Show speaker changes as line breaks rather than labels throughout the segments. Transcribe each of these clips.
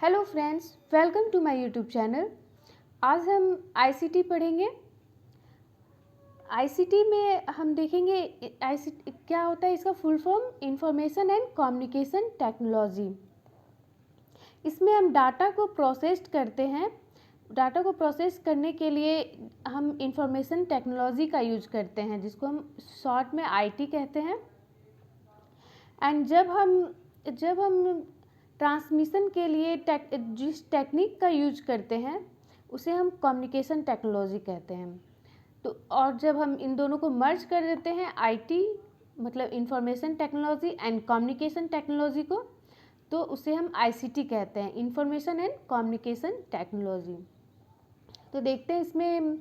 Hello friends, welcome to my YouTube channel. आज हम ICT पढ़ेंगे। आईसीटी में हम देखेंगे आईसीटी क्या होता है। इसका full form information and communication technology. इसमें हम डाटा को प्रोसेस करते हैं। डाटा को प्रोसेस करने के लिए हम इंफॉर्मेशन टेक्नोलॉजी का यूज करते हैं, जिसको हम शॉर्ट में आईटी कहते हैं। एंड जब हम ट्रांसमिशन के लिए जिस टेक्निक का यूज करते हैं उसे हम कम्युनिकेशन टेक्नोलॉजी कहते हैं। तो और जब हम इन दोनों को मर्ज कर देते हैं, आईटी मतलब information technology and communication technology को, तो उसे हम आईसीटी कहते हैं, इंफॉर्मेशन एंड कम्युनिकेशन टेक्नोलॉजी। तो देखते हैं इसमें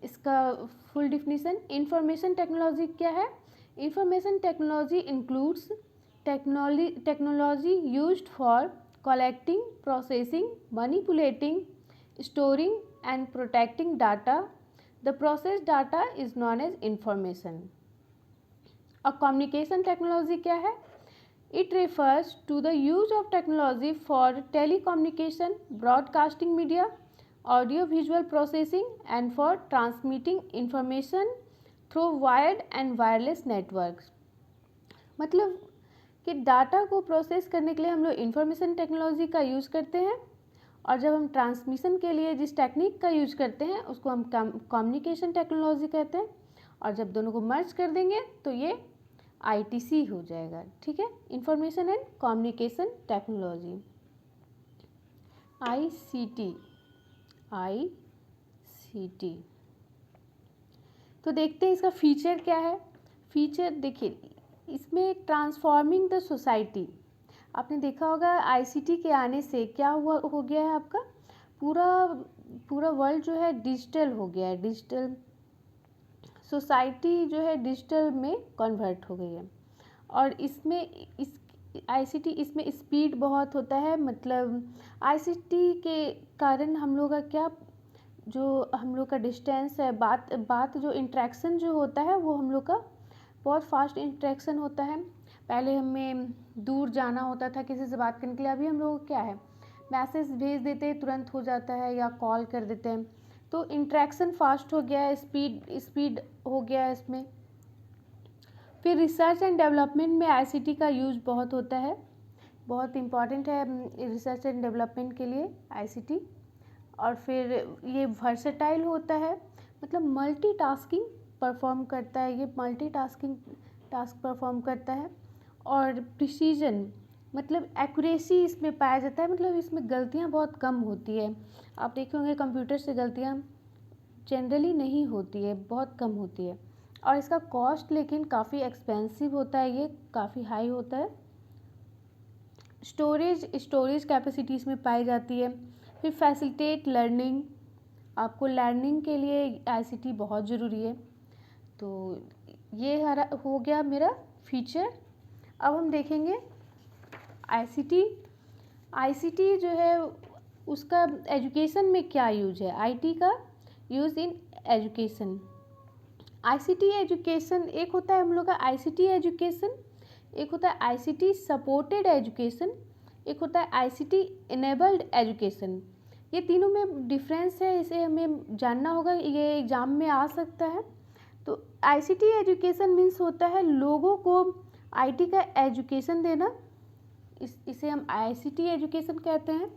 इसका फुल डिफिनीसन। इंफॉर्मेशन टेक्नोलॉजी क्या है? Information technology includes technology used for collecting, processing, manipulating, storing and protecting data. The processed data is known as information. और communication technology क्या है? It refers to the use of technology for telecommunication, broadcasting media, audio visual processing and for transmitting information through wired and wireless networks. मतलब कि data को process करने के लिए हम लोग इंफॉर्मेशन टेक्नोलॉजी का यूज़ करते हैं, और जब हम ट्रांसमिशन के लिए जिस टेक्निक का यूज करते हैं उसको हम कम्युनिकेशन टेक्नोलॉजी कहते हैं। और जब दोनों को मर्ज कर देंगे तो ये आईटीसी हो जाएगा। ठीक है, information and communication technology, ICT. तो देखते हैं इसका फीचर क्या है। फीचर देखिए, इसमें ट्रांसफॉर्मिंग द सोसाइटी। आपने देखा होगा आईसीटी के आने से क्या हो गया है, आपका पूरा वर्ल्ड जो है डिजिटल हो गया है। डिजिटल सोसाइटी जो है डिजिटल में कन्वर्ट हो गई है। और इस आईसीटी इसमें स्पीड बहुत होता है। मतलब आईसीटी के कारण हम लोग का क्या, जो हम लोग का डिस्टेंस है, बात जो इंट्रैक्शन जो होता है वो हम लोग का बहुत फास्ट इंट्रैक्शन होता है। पहले हमें दूर जाना होता था किसी से बात करने के लिए, अभी हम लोग क्या है मैसेज भेज देते हैं, तुरंत हो जाता है, या कॉल कर देते हैं। तो इंट्रैक्शन फास्ट हो गया है, स्पीड हो गया है इसमें। फिर रिसर्च एंड डेवलपमेंट में आईसीटी का यूज बहुत होता है, बहुत इम्पॉर्टेंट है रिसर्च एंड डेवलपमेंट के लिए आईसीटी। और फिर ये वर्सेटाइल होता है, मतलब मल्टीटास्किंग परफॉर्म करता है, ये मल्टीटास्किंग टास्क परफॉर्म करता है। और प्रिसीजन मतलब एक्यूरेसी इसमें पाया जाता है, मतलब इसमें गलतियां बहुत कम होती है। आप देखे होंगे कंप्यूटर से गलतियां जनरली नहीं होती है, बहुत कम होती है। और इसका कॉस्ट लेकिन काफ़ी एक्सपेंसिव होता है, ये काफ़ी हाई होता है। स्टोरेज कैपेसिटी इसमें पाई जाती है। फिर फैसिलिटेट लर्निंग, आपको लर्निंग के लिए आईसीटी बहुत ज़रूरी है। तो ये हो गया मेरा फीचर। अब हम देखेंगे आईसीटी जो है उसका एजुकेशन में क्या यूज है। आईटी का use in education, ICT education, एक होता है हम लोग का आईसीटी एजुकेशन, एक होता है आईसीटी सपोर्टेड एजुकेशन, एक होता है आईसीटी इनेबल्ड एजुकेशन। ये तीनों में डिफरेंस है, इसे हमें जानना होगा, ये एग्ज़ाम में आ सकता है। तो आईसीटी एजुकेशन मीन्स होता है लोगों को आईटी का एजुकेशन देना, इसे हम आईसीटी एजुकेशन कहते हैं।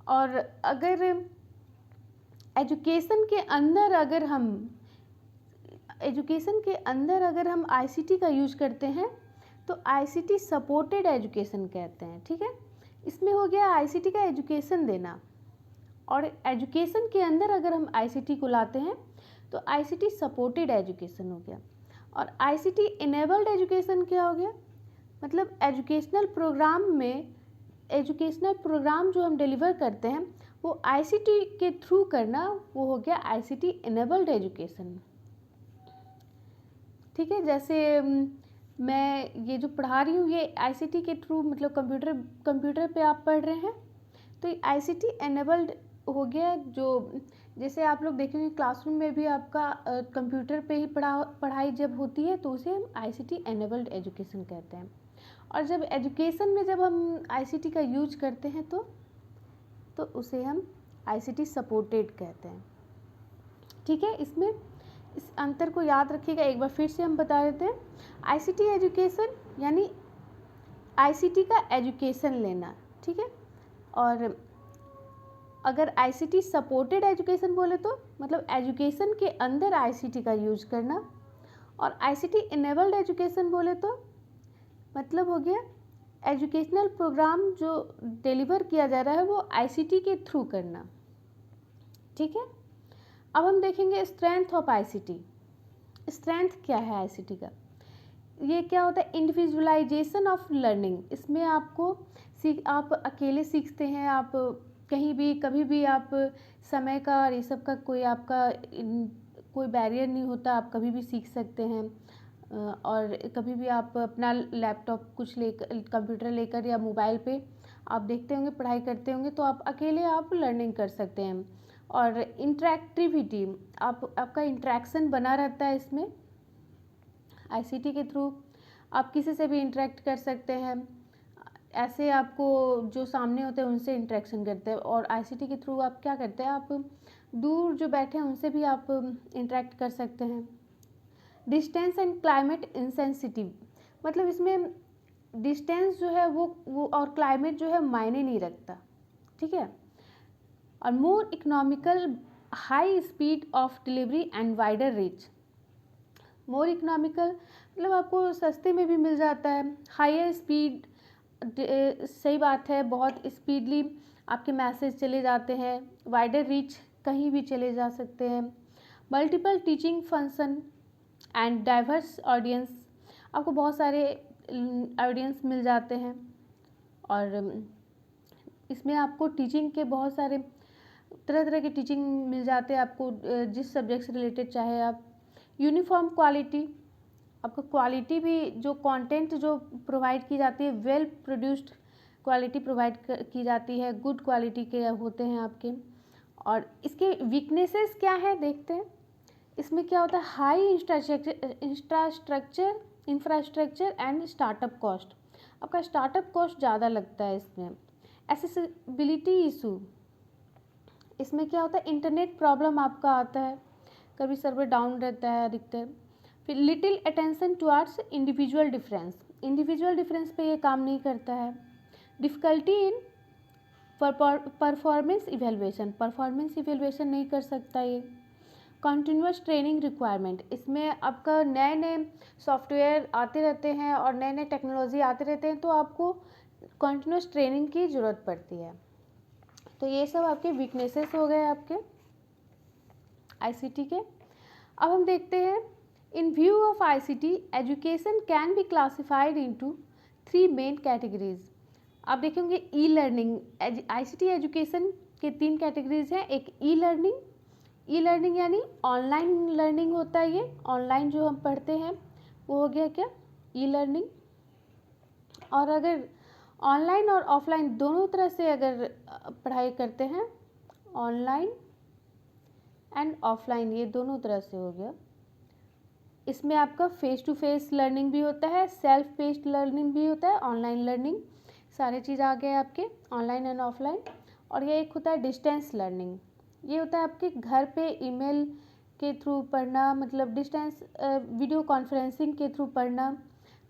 और अगर एजुकेशन के अंदर अगर हम आईसीटी का यूज करते हैं तो आईसीटी सपोर्टेड एजुकेशन कहते हैं। ठीक है, इसमें हो गया आईसीटी का एजुकेशन देना, और एजुकेशन के अंदर अगर हम आईसीटी को लाते हैं तो आईसीटी सपोर्टेड एजुकेशन हो गया। और आईसीटी इनेबल्ड एजुकेशन क्या हो गया, मतलब एजुकेशनल प्रोग्राम जो हम डिलीवर करते हैं वो आईसीटी के थ्रू करना, वो हो गया आईसीटी इनेबल्ड एजुकेशन। ठीक है, जैसे मैं ये जो पढ़ा रही हूँ ये आईसीटी के थ्रू, मतलब कंप्यूटर पे आप पढ़ रहे हैं, तो आईसीटी इनेबल्ड हो गया। जो जैसे आप लोग देखेंगे क्लासरूम में भी आपका कंप्यूटर पे ही पढ़ाई जब होती है तो उसे हम आईसीटी इनेबल्ड एजुकेशन कहते हैं। और जब एजुकेशन में जब हम आईसीटी का यूज करते हैं तो तो उसे हम आईसीटी सपोर्टेड कहते हैं। ठीक है, इसमें इस अंतर को याद रखिएगा, एक बार फिर से हम बता देते हैं। आईसीटी एजुकेशन यानी आईसीटी का एजुकेशन लेना, ठीक है। और अगर आईसीटी सपोर्टेड एजुकेशन बोले तो मतलब एजुकेशन के अंदर आईसीटी का यूज करना। और आईसीटी इनेबल्ड एजुकेशन बोले तो मतलब हो गया एजुकेशनल प्रोग्राम जो डिलीवर किया जा रहा है वो आईसीटी के थ्रू करना। ठीक है, अब हम देखेंगे स्ट्रेंथ ऑफ आईसीटी। स्ट्रेंथ क्या है आईसीटी का? ये क्या होता है? Individualisation of learning. इसमें आपको आप अकेले सीखते हैं, आप कहीं भी कभी भी आप समय का और ये सब का कोई आपका कोई बैरियर नहीं होता, आप कभी भी सीख सकते हैं। और कभी भी आप अपना लैपटॉप कुछ लेकर, कंप्यूटर लेकर या मोबाइल पे आप देखते होंगे, पढ़ाई करते होंगे, तो आप अकेले आप लर्निंग कर सकते हैं। और इंटरेक्टिविटी, आपका इंटरेक्शन बना रहता है इसमें। आईसीटी के थ्रू आप किसी से भी इंटरेक्ट कर सकते हैं, ऐसे आपको जो सामने होते हैं उनसे इंटरेक्शन करते हैं। और आईसीटी के थ्रू आप क्या करते हैं, आप दूर जो बैठे हैं उनसे भी आप इंटरेक्ट कर सकते हैं। डिस्टेंस एंड क्लाइमेट इंसेंसिटिव, मतलब इसमें डिस्टेंस जो है वो और क्लाइमेट जो है मायने नहीं रखता। ठीक है, और मोर economical, high speed of delivery and wider reach. More economical मतलब आपको सस्ते में भी मिल जाता है, हायर स्पीड, सही बात है, बहुत स्पीडली आपके मैसेज चले जाते हैं, वाइडर रीच, कहीं भी चले जा सकते हैं, multiple teaching function and diverse audience, आपको बहुत सारे ऑडियंस मिल जाते हैं। और इसमें आपको टीचिंग के बहुत सारे तरह तरह के टीचिंग मिल जाते हैं आपको, जिस सब्जेक्ट से रिलेटेड चाहे आप। यूनिफॉर्म क्वालिटी, आपको क्वालिटी भी जो कंटेंट जो प्रोवाइड की जाती है, वेल प्रोड्यूस्ड क्वालिटी प्रोवाइड की जाती है, गुड क्वालिटी के होते हैं आपके। और इसके वीकनेसेस क्या है देखते हैं। इसमें क्या होता है, high infrastructure and startup cost, आपका स्टार्टअप कॉस्ट ज़्यादा लगता है इसमें। एक्सेसिबिलिटी इशू, इसमें क्या होता है, इंटरनेट प्रॉब्लम आपका आता है, कभी सर्वर डाउन रहता है अधिकतर। फिर little attention towards individual difference पे ये काम नहीं करता है। डिफ़िकल्टी इन परफॉर्मेंस इवेलुएशन नहीं कर सकता ये। कंटिन्यूअस ट्रेनिंग रिक्वायरमेंट, इसमें आपका नए नए सॉफ्टवेयर आते रहते हैं और नए नए टेक्नोलॉजी आते रहते हैं, तो आपको कंटिन्यूअस ट्रेनिंग की ज़रूरत पड़ती है। तो ये सब आपके वीकनेसेस हो गए आपके आईसीटी के। अब हम देखते हैं, इन view of ICT education can be classified into 3 main categories. आप देखेंगे ई लर्निंग, आईसीटी एजुकेशन के 3 कैटेगरीज हैं। एक ई लर्निंग यानी ऑनलाइन लर्निंग होता है, ये ऑनलाइन जो हम पढ़ते हैं वो हो गया क्या, ई लर्निंग। और अगर ऑनलाइन और ऑफलाइन दोनों तरह से अगर पढ़ाई करते हैं, ऑनलाइन एंड ऑफलाइन ये दोनों तरह से हो गया। इसमें आपका फेस टू फेस लर्निंग भी होता है, सेल्फ बेस्ड लर्निंग भी होता है, ऑनलाइन लर्निंग, सारे चीज़ आ गए आपके ऑनलाइन एंड ऑफलाइन। और ये एक होता है डिस्टेंस लर्निंग, ये होता है आपके घर पे ईमेल के थ्रू पढ़ना, मतलब डिस्टेंस वीडियो कॉन्फ्रेंसिंग के थ्रू पढ़ना।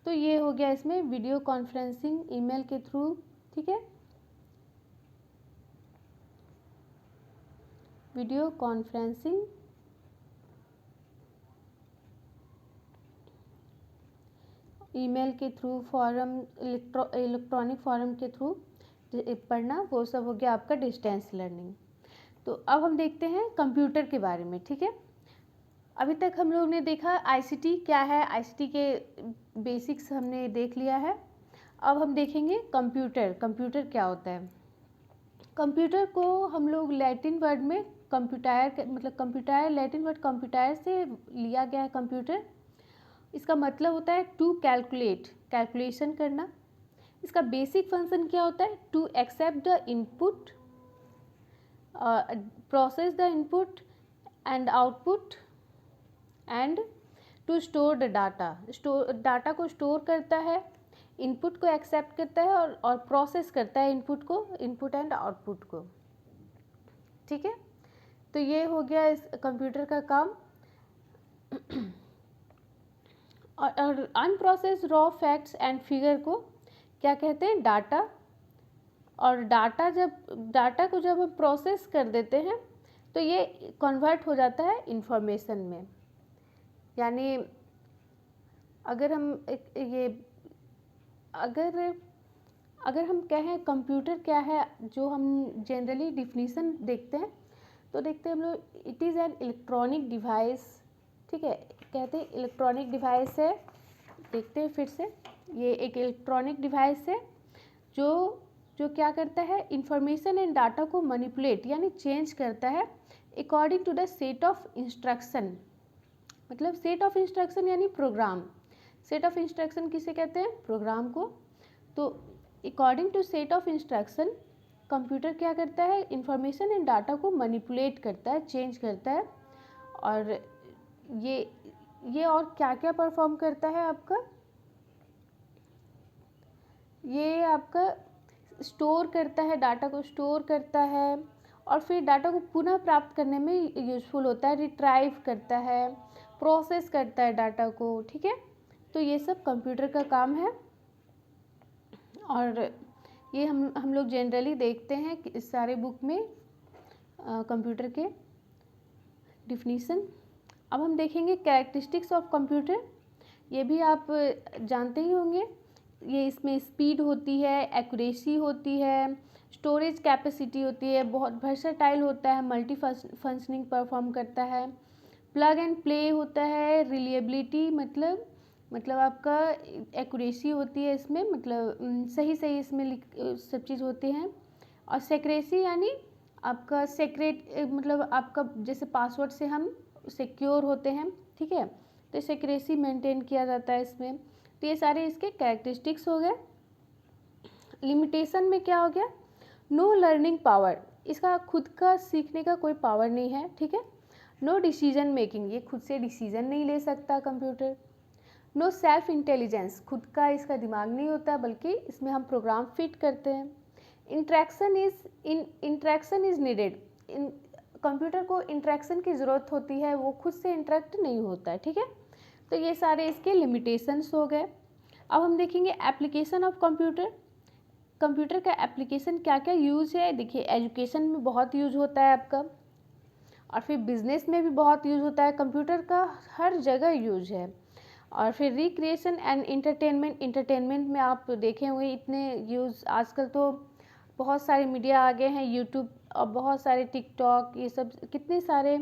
तो ये हो गया इसमें वीडियो कॉन्फ्रेंसिंग ईमेल के थ्रू। ठीक है, वीडियो कॉन्फ्रेंसिंग ईमेल के थ्रू, फॉरम, इलेक्ट्रॉनिक फॉरम के थ्रू पढ़ना, वो सब हो गया आपका डिस्टेंस लर्निंग। तो अब हम देखते हैं कंप्यूटर के बारे में। ठीक है, अभी तक हम लोग ने देखा आईसीटी क्या है, आईसीटी के बेसिक्स हमने देख लिया है। अब हम देखेंगे कंप्यूटर क्या होता है। कंप्यूटर को हम लोग लैटिन वर्ड में कंप्यूटायर, मतलब कंप्यूटायर, लैटिन वर्ड कंप्यूटायर से लिया गया है कंप्यूटर। इसका मतलब होता है टू कैलकुलेट, कैलकुलेशन करना। इसका बेसिक फंक्शन क्या होता है, to accept the input, process the input and output, and to store the data, data को स्टोर करता है, इनपुट को एक्सेप्ट करता है और प्रोसेस करता है इनपुट को, इनपुट एंड आउटपुट को। ठीक है। तो ये हो गया इस कंप्यूटर का काम। और unprocessed raw facts and figure को क्या कहते हैं? डाटा। और डाटा को जब हम प्रोसेस कर देते हैं तो ये कन्वर्ट हो जाता है इंफॉर्मेशन में। यानी अगर हम अगर हम कहें कंप्यूटर क्या है, जो हम जनरली डिफिनीसन देखते हैं तो देखते हैं हम लोग, it is an electronic device. ठीक है, कहते हैं इलेक्ट्रॉनिक डिवाइस है। देखते हैं फिर से, ये एक इलेक्ट्रॉनिक डिवाइस है जो क्या करता है? इंफॉर्मेशन एंड डाटा को मैनिपुलेट यानी चेंज करता है according to the set of instruction. मतलब सेट ऑफ इंस्ट्रक्शन यानी प्रोग्राम। सेट ऑफ इंस्ट्रक्शन किसे कहते हैं? प्रोग्राम को। तो according to set of instruction computer क्या करता है? इंफॉर्मेशन एंड डाटा को मैनिपुलेट करता है, चेंज करता है। और ये और क्या क्या परफॉर्म करता है आपका? ये आपका स्टोर करता है, डाटा को स्टोर करता है और फिर डाटा को पुनः प्राप्त करने में यूजफुल होता है, रिट्राइव करता है, प्रोसेस करता है डाटा को। ठीक है, तो ये सब कंप्यूटर का काम है। और ये हम लोग जनरली देखते हैं कि इस सारे बुक में कंप्यूटर के डिफिनीसन। अब हम देखेंगे कैरेक्टरिस्टिक्स ऑफ कंप्यूटर। ये भी आप जानते ही होंगे। ये इसमें स्पीड होती है, एक्यूरेसी होती है, स्टोरेज कैपेसिटी होती है, बहुत वर्सेटाइल होता है, मल्टी फंक्शनिंग परफॉर्म करता है, प्लग एंड प्ले होता है, रिलिएबिलिटी मतलब आपका एक्यूरेसी होती है इसमें, मतलब सही इसमें सब चीज़ होती हैं। और सेक्रेसी यानी आपका सेक्रेट, मतलब आपका जैसे पासवर्ड से हम सिक्योर होते हैं। ठीक है, तो सेक्रेसी मेंटेन किया जाता है इसमें। तो ये सारे इसके कैरेक्टरिस्टिक्स हो गए। लिमिटेशन में क्या हो गया? नो लर्निंग पावर, इसका खुद का सीखने का कोई पावर नहीं है। ठीक है, नो डिसीजन मेकिंग, ये खुद से डिसीजन नहीं ले सकता कंप्यूटर। नो सेल्फ इंटेलिजेंस, खुद का इसका दिमाग नहीं होता, बल्कि इसमें हम प्रोग्राम फिट करते हैं। इंट्रैक्शन इज नीडेड, कंप्यूटर को इंट्रैक्शन की ज़रूरत होती है, वो खुद से इंट्रैक्ट नहीं होता है। ठीक है, तो ये सारे इसके लिमिटेशंस हो गए। अब हम देखेंगे एप्लीकेशन ऑफ कंप्यूटर। कंप्यूटर का एप्लीकेशन क्या क्या यूज़ है? देखिए, एजुकेशन में बहुत यूज़ होता है आपका, और फिर बिजनेस में भी बहुत यूज़ होता है। कंप्यूटर का हर जगह यूज़ है। और फिर रिक्रिएशन एंड इंटरटेनमेंट में आप देखे होंगे इतने यूज़। आजकल तो बहुत सारे मीडिया आ गए हैं, यूट्यूब और बहुत सारे टिकटॉक, ये सब कितने सारे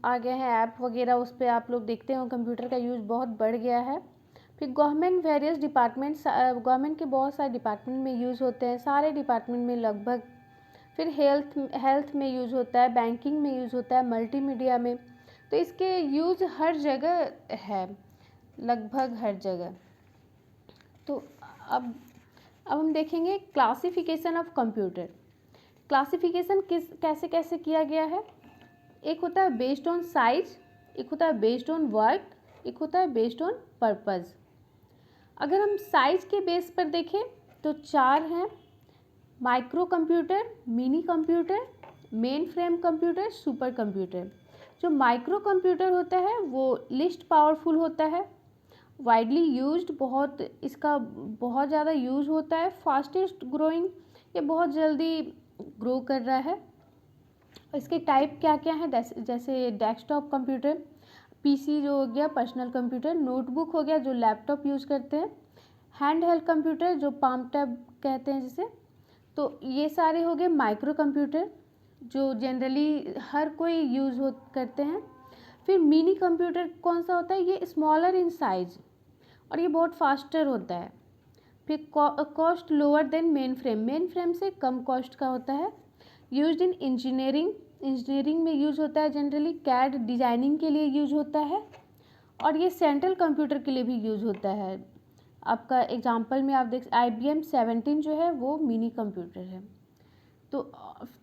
आ गए हैं ऐप वगैरह, उस पर आप लोग देखते हो कंप्यूटर का यूज़ बहुत बढ़ गया है। फिर गवर्नमेंट वेरियस डिपार्टमेंट्स, गवर्नमेंट के बहुत सारे डिपार्टमेंट में यूज़ होते हैं, सारे डिपार्टमेंट में लगभग। फिर हेल्थ में यूज़ होता है, बैंकिंग में यूज़ होता है, मल्टीमीडिया में। तो इसके यूज़ हर जगह है, लगभग हर जगह। तो अब हम देखेंगे क्लासिफिकेशन ऑफ कंप्यूटर। क्लासिफिकेशन कैसे कैसे किया गया है? एक होता है बेस्ड ऑन साइज, एक होता है बेस्ड ऑन वर्क, एक होता है बेस्ड ऑन पर्पज़। अगर हम साइज के बेस पर देखें तो 4 हैं: micro computer, mini computer, main frame computer, super computer. जो माइक्रो कंप्यूटर होता है वो लिस्ट पावरफुल होता है, वाइडली यूज्ड, इसका बहुत ज़्यादा यूज़ होता है, फास्टेस्ट ग्रोइंग, ये बहुत जल्दी ग्रो कर रहा है। इसके टाइप क्या क्या हैं? जैसे डेस्कटॉप कंप्यूटर, पीसी जो हो गया पर्सनल कंप्यूटर, नोटबुक हो गया जो लैपटॉप यूज़ करते हैं, हैंड हेल्ड कंप्यूटर जो पाम टैब कहते हैं जिसे। तो ये सारे हो गए माइक्रो कंप्यूटर जो जनरली हर कोई यूज़ करते हैं। फिर मिनी कंप्यूटर कौन सा होता है? ये स्मॉलर इन साइज और ये बहुत फास्टर होता है। फिर cost lower than main frame से कम कॉस्ट का होता है। यूज्ड इन इंजीनियरिंग में यूज़ होता है जनरली, कैड डिज़ाइनिंग के लिए यूज़ होता है, और ये सेंट्रल कंप्यूटर के लिए भी यूज़ होता है। आपका एग्जांपल में आप देख IBM 17 जो है वो मिनी कंप्यूटर है। तो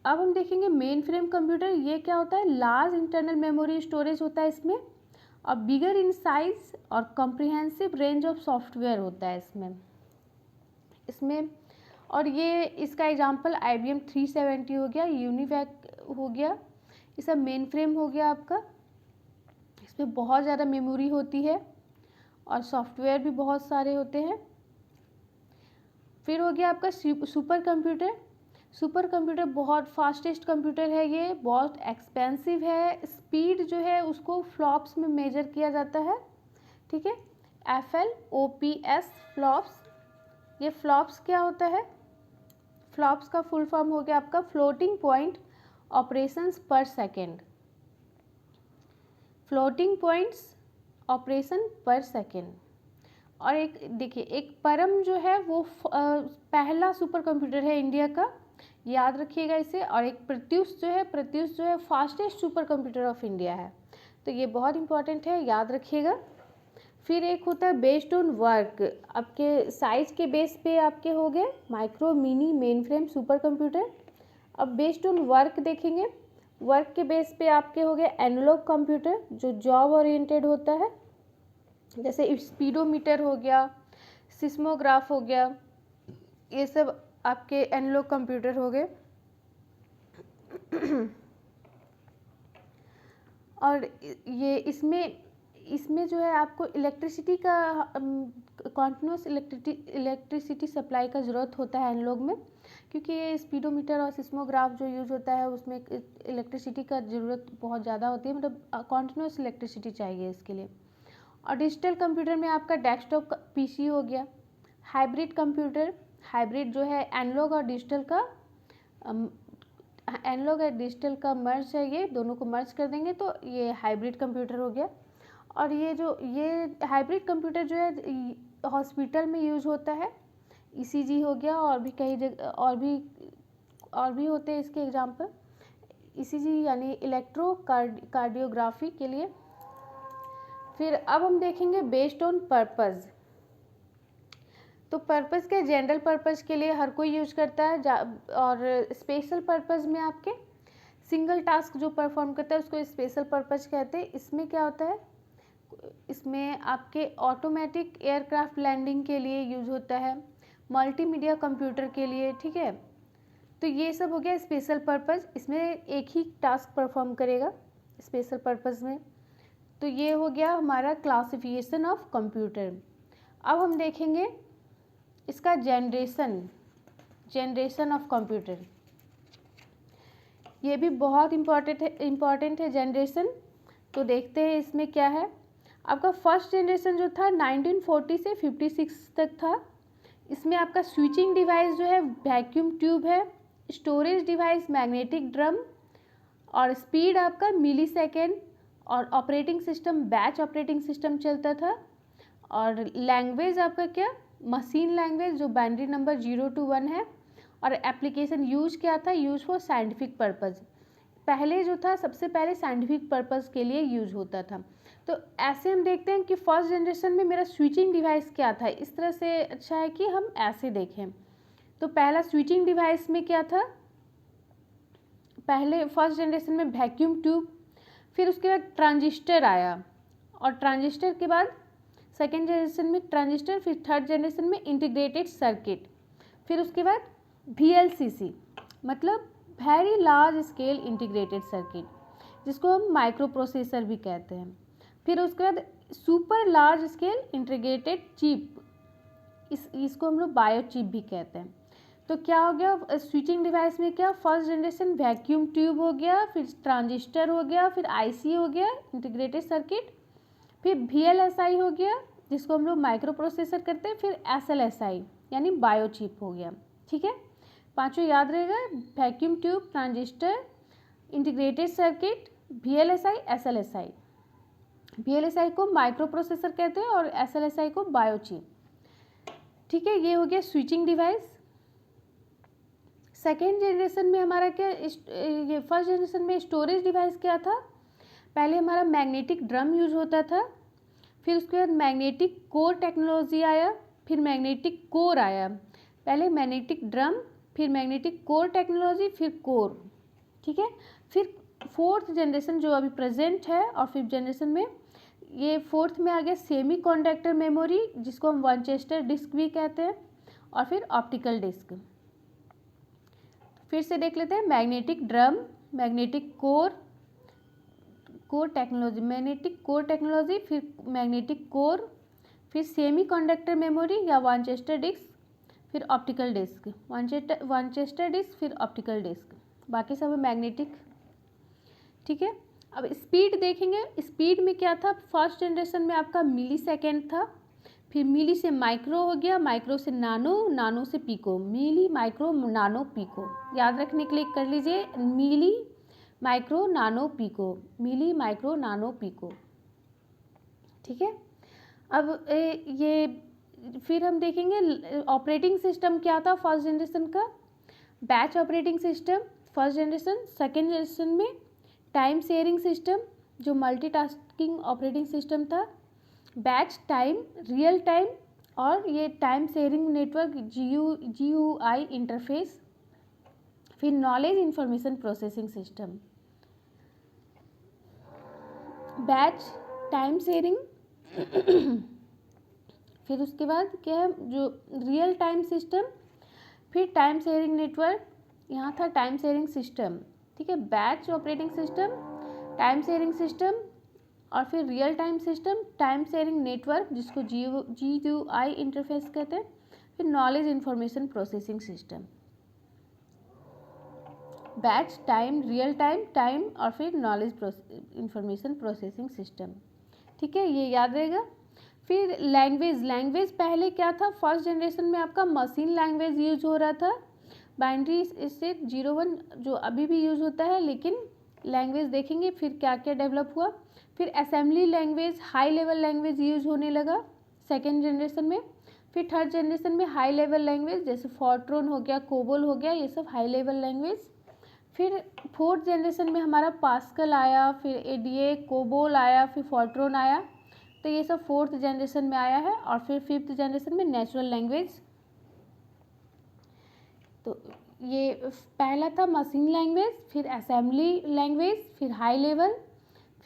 अब हम देखेंगे मेन फ्रेम कंप्यूटर। ये क्या होता है? लार्ज इंटरनल मेमोरी स्टोरेज होता है इसमें, और बिगर इन साइज और कॉम्प्रिहेंसिव रेंज ऑफ सॉफ्टवेयर होता है इसमें। और ये इसका एग्जांपल IBM 370 हो गया, यूनिवैक हो गया, ये सब मेन फ्रेम हो गया आपका। इसमें बहुत ज़्यादा मेमोरी होती है और सॉफ्टवेयर भी बहुत सारे होते हैं। फिर हो गया आपका सुपर कंप्यूटर। सुपर कंप्यूटर बहुत फास्टेस्ट कंप्यूटर है, ये बहुत एक्सपेंसिव है। स्पीड जो है उसको फ्लॉप्स में मेजर किया जाता है, ठीक है। FLOPS flops. ये फ्लॉप्स क्या होता है? फ्लॉप्स का फुल फॉर्म हो गया आपका फ्लोटिंग पॉइंट ऑपरेशंस पर सेकेंड। फ्लोटिंग पॉइंट्स ऑपरेशन पर सेकेंड। और एक देखिए, एक परम जो है वो पहला सुपर कंप्यूटर है इंडिया का, याद रखिएगा इसे। और एक प्रत्यूष जो है fastest super computer of India है, तो ये बहुत इंपॉर्टेंट है, याद रखिएगा। फिर एक होता है बेस्ड ऑन वर्क, आपके साइज के बेस पे आपके हो गए micro, mini, main frame, super computer. अब बेस्ड ऑन वर्क देखेंगे, वर्क के बेस पे आपके हो गए एनालॉग कंप्यूटर जो जॉब ओरिएंटेड होता है, जैसे स्पीडोमीटर हो गया, सिस्मोग्राफ हो गया, ये सब आपके एनालॉग कंप्यूटर हो गए। और ये इसमें जो है आपको इलेक्ट्रिसिटी का कॉन्टिन्यूस इलेक्ट्रिसिटी सप्लाई का ज़रूरत होता है एनालॉग में, क्योंकि ये स्पीडोमीटर और सिस्मोग्राफ जो यूज़ होता है उसमें इलेक्ट्रिसिटी का ज़रूरत बहुत ज़्यादा होती है, मतलब कॉन्टिन्यूस इलेक्ट्रिसिटी चाहिए इसके लिए। और डिजिटल कंप्यूटर में आपका डेस्कटॉप PC हो गया। हाइब्रिड कंप्यूटर, हाइब्रिड जो है एनालॉग और डिजिटल का मर्ज है, ये दोनों को मर्ज कर देंगे तो ये हाइब्रिड कंप्यूटर हो गया। और ये हाइब्रिड कंप्यूटर जो है हॉस्पिटल में यूज़ होता है, ECG हो गया, और भी कई जगह और भी होते हैं इसके एग्जाम्पल। ECG यानी इलेक्ट्रो कार्डियोग्राफी के लिए। फिर अब हम देखेंगे बेस्ड ऑन पर्पज़। तो पर्पज़ के जनरल पर्पज़ के लिए हर कोई यूज करता है, और स्पेशल पर्पज़ में आपके सिंगल टास्क जो परफॉर्म करता है उसको स्पेशल पर्पज़ कहते हैं। इसमें क्या होता है, इसमें आपके ऑटोमेटिक एयरक्राफ्ट लैंडिंग के लिए यूज होता है, मल्टीमीडिया कंप्यूटर के लिए, ठीक है। तो ये सब हो गया स्पेशल पर्पज़, इसमें एक ही टास्क परफॉर्म करेगा स्पेशल पर्पज़ में। तो ये हो गया हमारा क्लासिफिकेशन ऑफ कंप्यूटर। अब हम देखेंगे इसका जनरेशन ऑफ कंप्यूटर। ये भी बहुत इम्पॉर्टेंट है जनरेशन। तो देखते हैं इसमें क्या है। आपका फर्स्ट जनरेशन जो था 1940 से 56 तक था। इसमें आपका स्विचिंग डिवाइस जो है वैक्यूम ट्यूब है, स्टोरेज डिवाइस मैग्नेटिक ड्रम, और स्पीड आपका मिली सेकेंड, और operating system batch operating system चलता था। और लैंग्वेज आपका क्या, मशीन लैंग्वेज जो बाइनरी नंबर 0 to 1 है। और एप्लीकेशन यूज क्या था, यूज फॉर साइंटिफिक पर्पज़। पहले जो था सबसे पहले साइंटिफिक पर्पज़ के लिए यूज होता था। तो ऐसे हम देखते हैं कि फर्स्ट जनरेशन में मेरा स्विचिंग डिवाइस क्या था। इस तरह से अच्छा है कि हम ऐसे देखें। तो पहला स्विचिंग डिवाइस में क्या था, पहले फर्स्ट जनरेशन में वैक्यूम ट्यूब, फिर उसके बाद ट्रांजिस्टर आया, और ट्रांजिस्टर के बाद सेकेंड जनरेशन में ट्रांजिस्टर, फिर थर्ड जनरेशन में इंटीग्रेटेड सर्किट, फिर उसके बाद VLCC मतलब very large scale integrated circuit, जिसको हम माइक्रो प्रोसेसर भी कहते हैं। फिर उसके बाद super large scale integrated chip, इसको हम लोग बायो चिप भी कहते हैं। तो क्या हो गया स्विचिंग डिवाइस में, क्या फर्स्ट जनरेशन वैक्यूम ट्यूब हो गया, फिर ट्रांजिस्टर हो गया, फिर IC हो गया इंटीग्रेटेड सर्किट, फिर VLSI हो गया जिसको हम लोग माइक्रो प्रोसेसर करते हैं, फिर SLSI यानी बायो चिप हो गया, ठीक है। पांचों याद रहेगा, vacuum tube, transistor, integrated circuit, VLSI, SLSI। VLSI को माइक्रो प्रोसेसर कहते हैं और SLSI को बायो चिप, ठीक है। ये हो गया स्विचिंग डिवाइस। सेकेंड जनरेशन में हमारा क्या, ये फर्स्ट जनरेशन में स्टोरेज डिवाइस क्या था, पहले हमारा मैग्नेटिक ड्रम यूज होता था, फिर उसके बाद मैग्नेटिक कोर टेक्नोलॉजी आया, फिर मैग्नेटिक कोर आया। पहले मैग्नेटिक ड्रम, फिर मैग्नेटिक कोर टेक्नोलॉजी, फिर कोर, ठीक है। फिर फोर्थ जनरेशन जो अभी प्रेजेंट है, और फिफ्थ जनरेशन में ये फोर्थ में आ गया सेमी कंडक्टर मेमोरी जिसको हम विंचेस्टर डिस्क भी कहते हैं, और फिर ऑप्टिकल डिस्क। फिर से देख लेते हैं, magnetic drum, magnetic core technology, फिर मैग्नेटिक कोर, फिर सेमी कंडक्टर मेमोरी या वानचेस्टर डिस्क, फिर ऑप्टिकल डिस्क, वानचेस्टर डिस्क, फिर ऑप्टिकल डिस्क, बाकी सब मैग्नेटिक। ठीक है, अब स्पीड देखेंगे। स्पीड में क्या था, फर्स्ट जनरेशन में आपका मिली सेकेंड था, फिर मिली से माइक्रो हो गया, माइक्रो से नानो, नानो से पीको, मिली माइक्रो नानो पीको, याद रखने के लिए कर लीजिए, मिली माइक्रो नानो पीको, मिली माइक्रो नानो पीको। ठीक है, अब ये फिर हम देखेंगे ऑपरेटिंग सिस्टम क्या था फर्स्ट जनरेशन का, batch operating system first generation. Second generation में टाइम शेयरिंग सिस्टम जो मल्टीटास्किंग ऑपरेटिंग सिस्टम था, बैच टाइम, रियल टाइम, और ये time sharing network GUI interface, फिर knowledge information processing system. Batch time sharing फिर उसके बाद क्या है, जो रियल टाइम सिस्टम, फिर टाइम शेयरिंग नेटवर्क, यहाँ था टाइम शेयरिंग सिस्टम। ठीक है, batch operating system, time sharing system, और फिर real time system, time sharing network जिसको GUI इंटरफेस कहते हैं, फिर knowledge information processing system. Batch time, real time, time, और फिर नॉलेज इंफॉर्मेशन प्रोसेसिंग सिस्टम। ठीक है, ये याद रहेगा। फिर लैंग्वेज पहले क्या था, फर्स्ट जनरेशन में आपका मशीन लैंग्वेज यूज हो रहा था, बाइनरी इससे 0-1 जो अभी भी यूज होता है, लेकिन लैंग्वेज देखेंगे फिर क्या क्या डेवलप हुआ। फिर assembly language, high level language use होने लगा सेकेंड जनरेशन में। फिर थर्ड जनरेशन में हाई लेवल लैंग्वेज जैसे फॉर्ट्रॉन हो गया, कोबोल हो गया, ये सब हाई लेवल लैंग्वेज। फिर फोर्थ जनरेशन में हमारा पास्कल आया, फिर ADA, कोबोल आया, फिर फॉर्ट्रॉन आया, तो ये सब फोर्थ जनरेशन में आया है। और फिर फिफ्थ जनरेशन में नेचुरल लैंग्वेज। तो ये पहला था मशीन लैंग्वेज, फिर असेंबली लैंग्वेज, फिर हाई लेवल,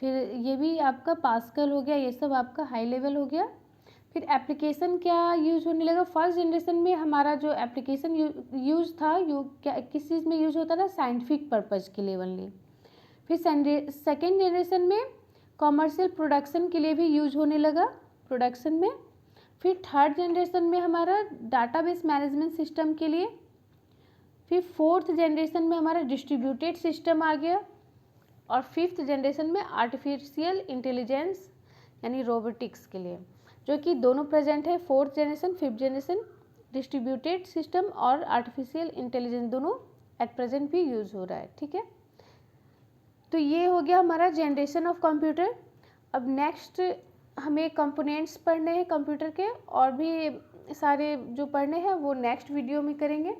फिर ये भी आपका पास्कल हो गया, ये सब आपका हाई लेवल हो गया। फिर एप्लीकेशन क्या यूज होने लगा, फर्स्ट जनरेशन में हमारा जो एप्लीकेशन यूज था क्या किस चीज़ में यूज होता था, साइंटिफिक पर्पज़ के लिए ओनली। फिर सेकेंड जनरेशन में कॉमर्शियल प्रोडक्शन के लिए भी यूज होने लगा प्रोडक्शन में। फिर थर्ड जनरेशन में हमारा डाटाबेस मैनेजमेंट सिस्टम के लिए। फिर फोर्थ जनरेशन में हमारा डिस्ट्रीब्यूटेड सिस्टम आ गया। और फिफ्थ जनरेशन में आर्टिफिशियल इंटेलिजेंस यानी रोबोटिक्स के लिए, जो कि दोनों प्रेजेंट है, fourth generation fifth generation, distributed system और आर्टिफिशियल इंटेलिजेंस दोनों एट प्रेजेंट भी यूज हो रहा है। ठीक है, तो ये हो गया हमारा जनरेशन ऑफ कंप्यूटर। अब नेक्स्ट हमें कंपोनेंट्स पढ़ने हैं कंप्यूटर के, और भी सारे जो पढ़ने हैं वो नेक्स्ट वीडियो में करेंगे।